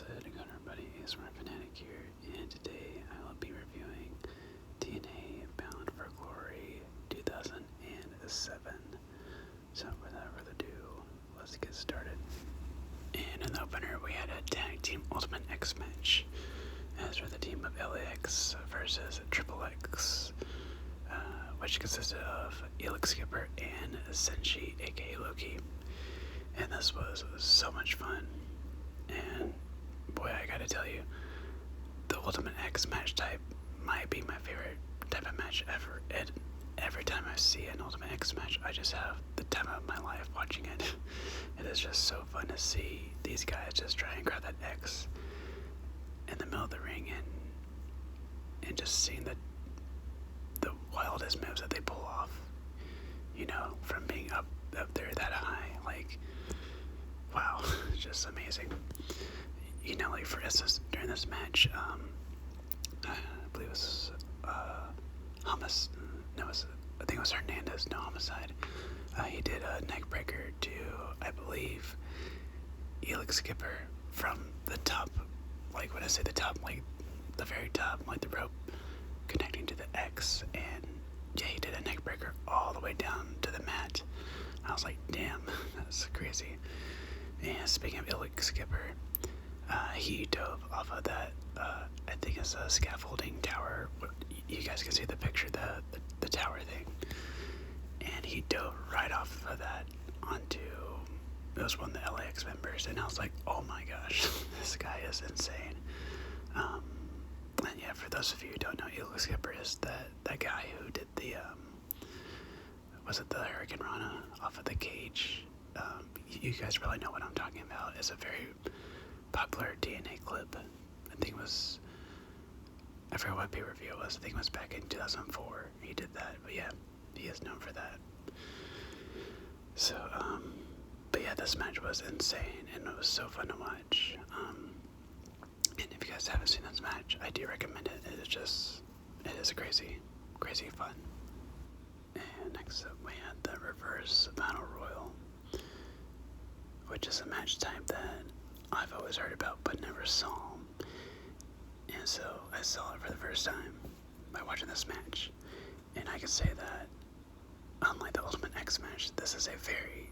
How's it going, everybody? ASMR Fanatic here, and today I will be reviewing TNA Bound for Glory 2007. So, without further ado, let's get started. And in the opener, we had a Tag Team Ultimate X match, as for the team of LAX versus Triple X, which consisted of Elix Skipper and Senshi, aka Loki. And this was so much fun. And boy, I gotta tell you, the Ultimate X match type might be my favorite type of match ever. Every time I see an Ultimate X match, I just have the time of my life watching it. It is just so fun to see these guys just try and grab that X in the middle of the ring and just seeing the wildest moves that they pull off. You know, from being up there that high, like, wow, it's just amazing. You know, like for instance, during this match, I believe it was I think it was Hernandez, no Homicide. He did a neck breaker to, I believe, Elix Skipper from the top. Like when I say the top, like the very top, like the rope connecting to the X, and yeah, he did a neck breaker all the way down to the mat. I was like, damn, that's crazy. And speaking of Elix Skipper, he dove off of that, I think it's a scaffolding tower. You guys can see the picture, the tower thing. And he dove right off of that onto, it was one of the LAX members, and I was like, oh my gosh, this guy is insane. And yeah, for those of you who don't know, Elix Skipper is that guy who did the, was it the Hurricane Rana off of the cage? You guys probably know what I'm talking about. It's a very popular TNA clip. I think it was, I forget what pay-per-view it was. I think it was back in 2004. He did that, but yeah, he is known for that. So, but yeah, this match was insane, and it was so fun to watch. And if you guys haven't seen this match, I do recommend it. It is crazy fun. And next up, we had the Reverse Battle Royal, which is a match type that I've always heard about but never saw. And so I saw it for the first time by watching this match. And I can say that, unlike the Ultimate X match, this is a very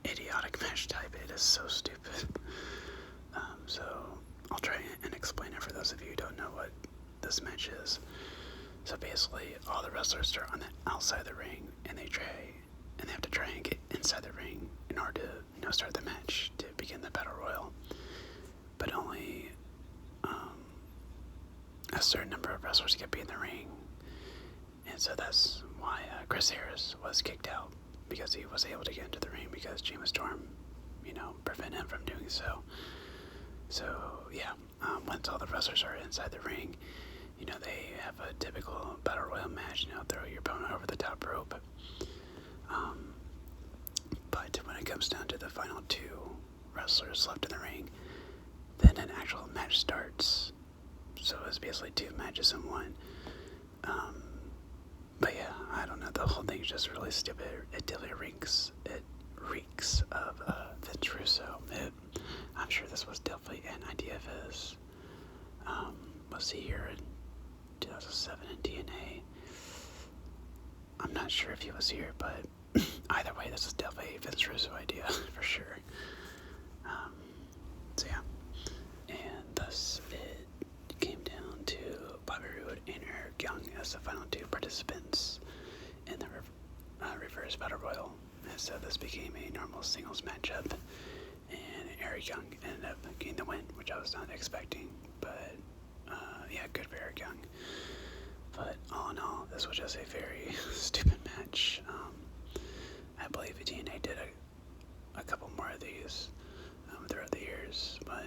idiotic match type. It is so stupid. So I'll try and explain it for those of you who don't know what this match is. So basically, all the wrestlers start on the outside of the ring, and they have to try and get inside the ring in order to, start the match to begin the Battle Royal. But only a certain number of wrestlers can be in the ring, and so that's why Chris Harris was kicked out, because he was able to get into the ring because James Storm, prevented him from doing so. So yeah, once all the wrestlers are inside the ring, they have a typical Battle Royal match, throw your opponent over the top rope. But when it comes down to the final two wrestlers left in the ring, then an actual match starts. So it's basically two matches in one. But yeah, I don't know, the whole thing's just really stupid. It definitely reeks of Vince Russo. I'm sure this was definitely an idea of his. Was he here in 2007 in TNA? I'm not sure if he was here, but either way, this is definitely a Vince Russo idea, for sure. So yeah. And thus, it came down to Bobby Roode and Eric Young as the final two participants in the Reverse Battle Royal. And so this became a normal singles matchup, and Eric Young ended up getting the win, which I was not expecting, but yeah, good for Eric Young. But all in all, this was just a very stupid match. I believe TNA did a couple more of these throughout the years, but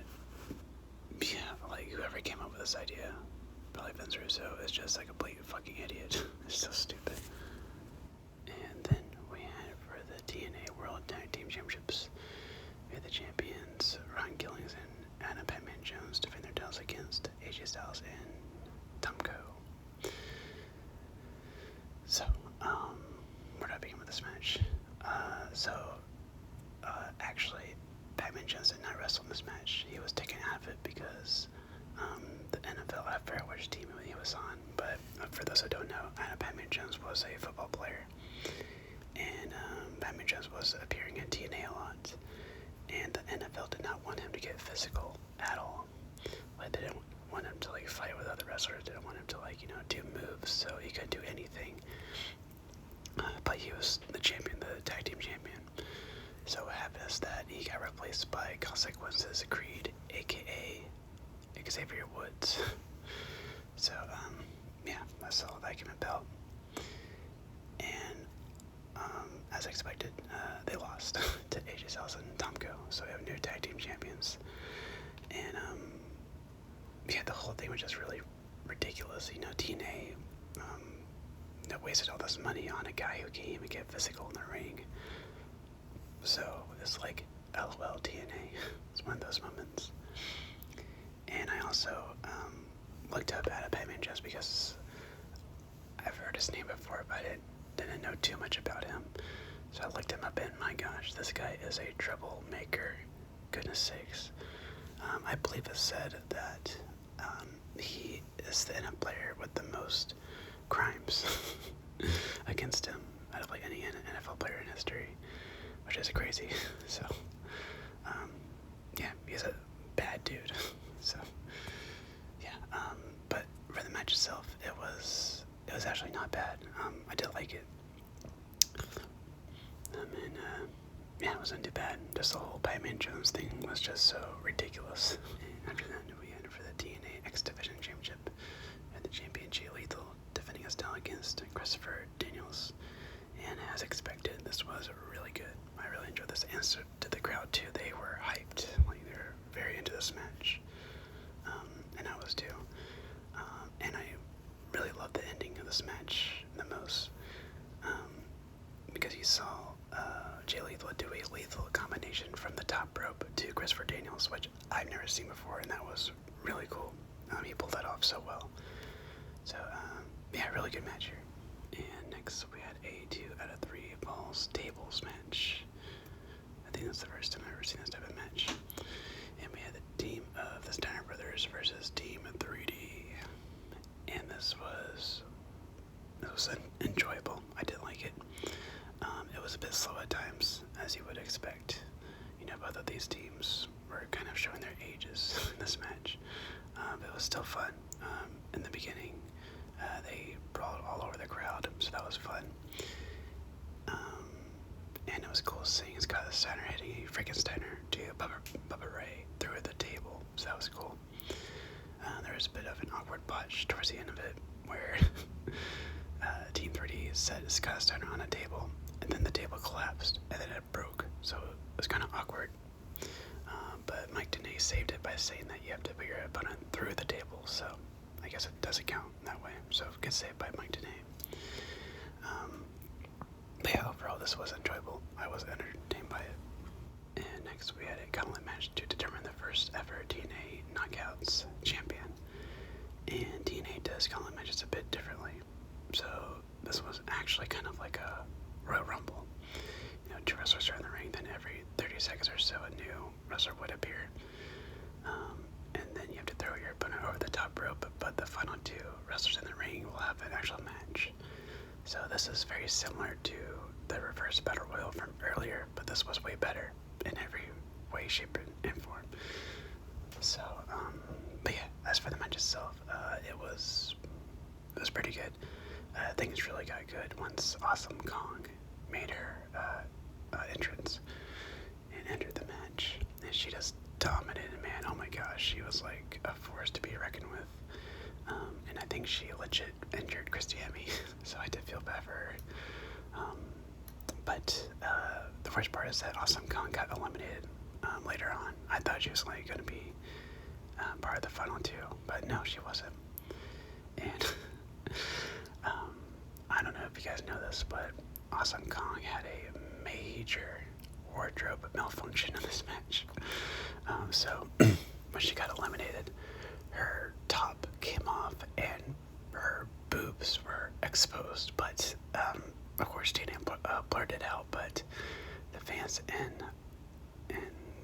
yeah, like whoever came up with this idea, probably Vince Russo, is just like a blatant fucking idiot. It's so stupid. And then we had for the TNA World Tag Team Championships, we had the champions Ron Killings and Adam Batman Jones defend their titles against AJ Styles and Tomko. So, where do I begin with this match? Actually, Batman Jones did not wrestle in this match. He was taken out of it because the NFL, I forget which team he was on, but for those who don't know, Batman Jones was a football player, and Batman Jones was appearing in TNA a lot, and the NFL did not want him to get physical at all. Like, they didn't want him to like fight with other wrestlers, didn't want him to like, do moves, so he couldn't do anything. But he was the champion, the tag team champion. So what happened is that he got replaced by Consequences Creed, aka Xavier Woods. So, yeah, that's all that came about. And, as expected, they lost to AJ Styles and Tomko. So we have new tag team champions. And, yeah, the whole thing was just really ridiculous. TNA, that wasted all this money on a guy who can't even get physical in the ring. So it's like, LOL TNA. It's one of those moments. And I also looked up Batman just because I've heard his name before, but I didn't know too much about him. So I looked him up, and my gosh, this guy is a troublemaker. Goodness sakes. I believe it said that he is the NFL player with the most crimes against him out of like any NFL player in history, which is crazy. So, yeah, he's a bad dude. So, yeah. But for the match itself, it was actually not bad. I did like it. And yeah, it wasn't too bad. Just the whole Batman Jones thing was just so ridiculous. And after that, we had for the TNA X Division Championship, and the champion Jay Lethal defending us down against Christopher Daniels. And as expected, this was really good. I really enjoyed this. And so to the crowd too, they were hyped. Like, they were very into this match. And I was too. And I really loved the ending of this match the most. Because you saw Jay Lethal do a lethal combination from the top rope to Christopher Daniels, which I've never seen before, and that was really cool. He pulled that off so well. So, yeah, really good match here. And next we had a 2 out of 3 balls tables match. I think that's the first time I've ever seen this type of match. And we had the team of the Steiner Brothers versus Team 3D. And this was enjoyable. I did like it. It was a bit slow at times, as you would expect. Both of these teams were kind of showing their ages in this match. But it was still fun. In the beginning, they brawled all over the crowd, so that was fun. And it was cool seeing Scott Steiner hitting a freaking Steiner to Bubba Ray through the table, so that was cool. There was a bit of an awkward botch towards the end of it, where Team 3D set Scott Steiner on a table, and then the table collapsed, and then it broke, so it was kind of awkward. But Mike Tenay saved it by saying that you have to put your opponent through the table, so I guess it doesn't count that way. So good save by Mike Tenay. But yeah, overall this was enjoyable. I was entertained by it. And next we had a gauntlet match to determine the first ever TNA Knockouts champion. And TNA does gauntlet matches a bit differently. So this was actually kind of like a Royal Rumble. 2 wrestlers are in the ring, then every 30 seconds or so a new wrestler would appear. And then you have to throw your opponent over the top rope, but the final 2 wrestlers in the ring will have an actual match. So this is very similar to the reverse battle royal from earlier, but this was way better in every way, shape, and form. So, but yeah, as for the match itself, it was pretty good. Things really got good once Awesome Kong made her entrance and entered the match, and she just dominated, man. Oh my gosh, she was like a force to be reckoned with. And I think she legit injured Christy Hemme, so I did feel bad for her. But the worst part is that Awesome Kong got eliminated later on. I thought she was like going to be part of the final 2, but no, she wasn't. And I don't know if you guys know this, but Awesome Kong had a major wardrobe malfunction in this match. So when she got eliminated, her top came off and her boobs were exposed. But of course, TNA blurred it out. But the fans in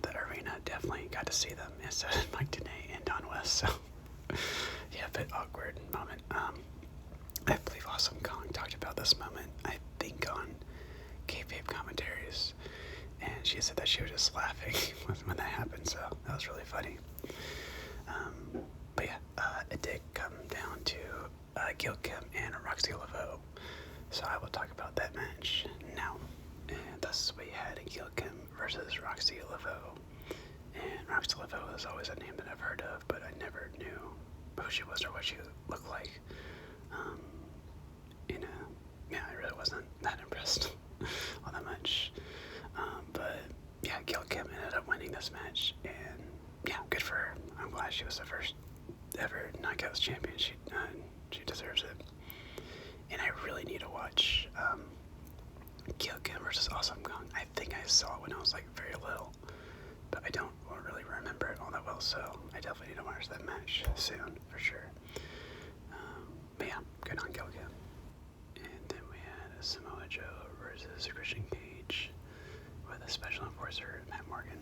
the arena definitely got to see them. And so did Mike Tenay and Don Gone West, so yeah, a bit awkward moment. I believe Awesome Kong talked about this moment, I think, on kayfabe commentaries, and she said that she was just laughing when that happened, so that was really funny. But yeah, it did come down to Gail Kim and Roxy Laveau, so I will talk about that match now. And thus we had Gail Kim versus Roxy Laveau. And Roxy Laveau is always a name that I've heard of, but I never knew who she was or what she looked like. Yeah, I really wasn't that impressed all that much. But yeah, Gail Kim ended up winning this match, and yeah, good for her. I'm glad she was the first ever Knockouts champion. She deserves it. And I really need to watch Gail Kim versus Awesome Kong. I think I saw it when I was like very little, but I don't really remember it all that well, so I definitely need to watch that match soon, for sure. But yeah, good on Gail Kim. And then we had Samoa Joe versus Christian Cage with a special enforcer, Matt Morgan.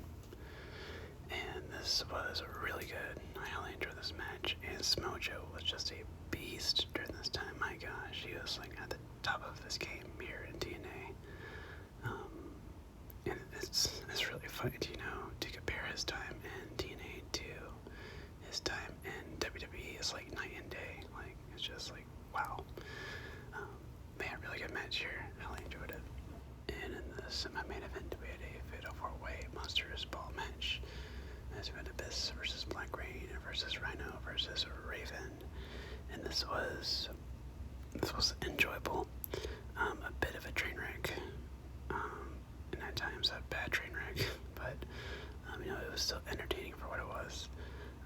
And this was really good. I really enjoyed this match, and Samoa Joe was just a beast during this time. My gosh, he was like at the top of his game here in TNA. And it's really funny to compare his time in TNA to his time in WWE. It's like night and day. Like, it's just like, wow. Man, really good match here. I really enjoyed it. And in the semi-main event, we had a Fatal 4-Way Monsters Ball match. As we had Abyss versus Black Rain versus Rhino versus Raven. And this was enjoyable. A bit of a train wreck. And at times a bad train wreck. But, it was still entertaining for what it was.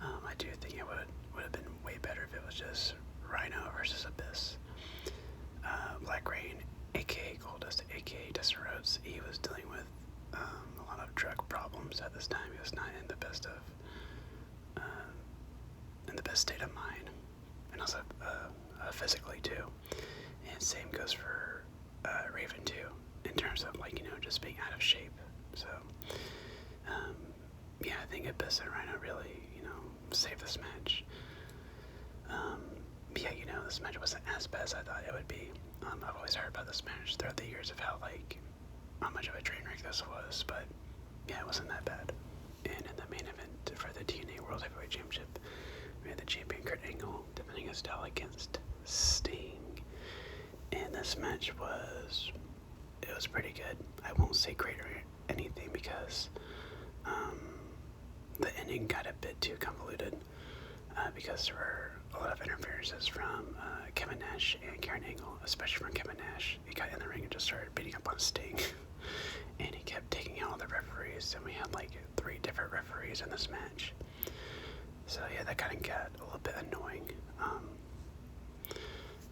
I do think it would have been way better if it was just Rhino versus Abyss. Black Rain, aka Goldust, aka Dustin Rhodes, he was dealing with a lot of drug problems at this time. He was not in the best state of mind, and also physically too. And same goes for Raven too, in terms of just being out of shape. So yeah, I think Abyss and Rhino really saved this match. Yeah, this match wasn't as bad as I thought it would be. I've always heard about this match throughout the years of how much of a train wreck this was, but yeah, it wasn't that bad. And in the main event for the TNA World Heavyweight Championship, we had the champion Kurt Angle defending his title against Sting. And this match was pretty good. I won't say great or anything because the ending got a bit too convoluted because there were a lot of interferences from Kevin Nash and Karen Angle, especially from Kevin Nash. He got in the ring and just started beating up on Sting. And he kept taking out all the referees, and we had 3 different referees in this match. So yeah, that kind of got a little bit annoying.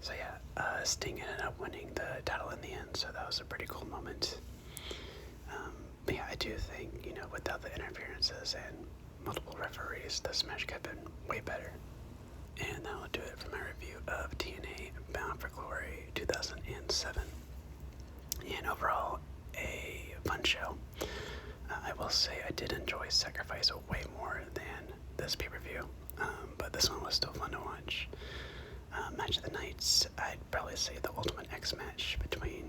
So yeah, Sting ended up winning the title in the end, so that was a pretty cool moment. But yeah, I do think, without the interferences and multiple referees, this match could have been way better. And that will do it for my review of TNA Bound for Glory 2007. And overall, a fun show. I will say I did enjoy Sacrifice way more than this pay-per-view, but this one was still fun to watch. Match of the nights, I'd probably say the Ultimate X match between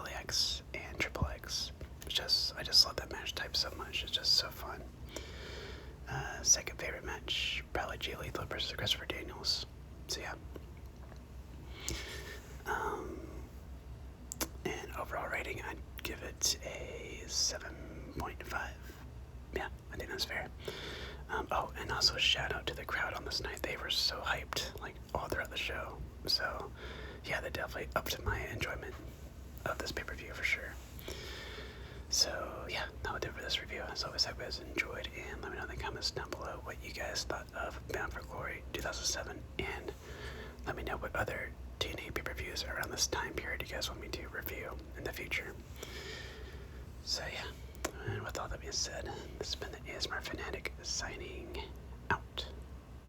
LAX and Triple X. I just love that match type so much. It's just so fun. Second favorite match, probably Jay Lethal versus Christopher Daniels. So yeah. And overall rating, I'd give it a 7.5. Yeah, I think that's fair. Oh, and also shout out to the crowd on this night. They were so hyped, all throughout the show. So, yeah, they definitely upped my enjoyment of this pay-per-view for sure. So, yeah, that will do it for this review. As always, I hope you guys enjoyed, and let me know in the comments down below what you guys thought of Bound for Glory 2007, and let me know what other TNA pay-per-views around this time period you guys want me to review in the future. So, yeah, and with all that being said, this has been the ASMR Fanatic signing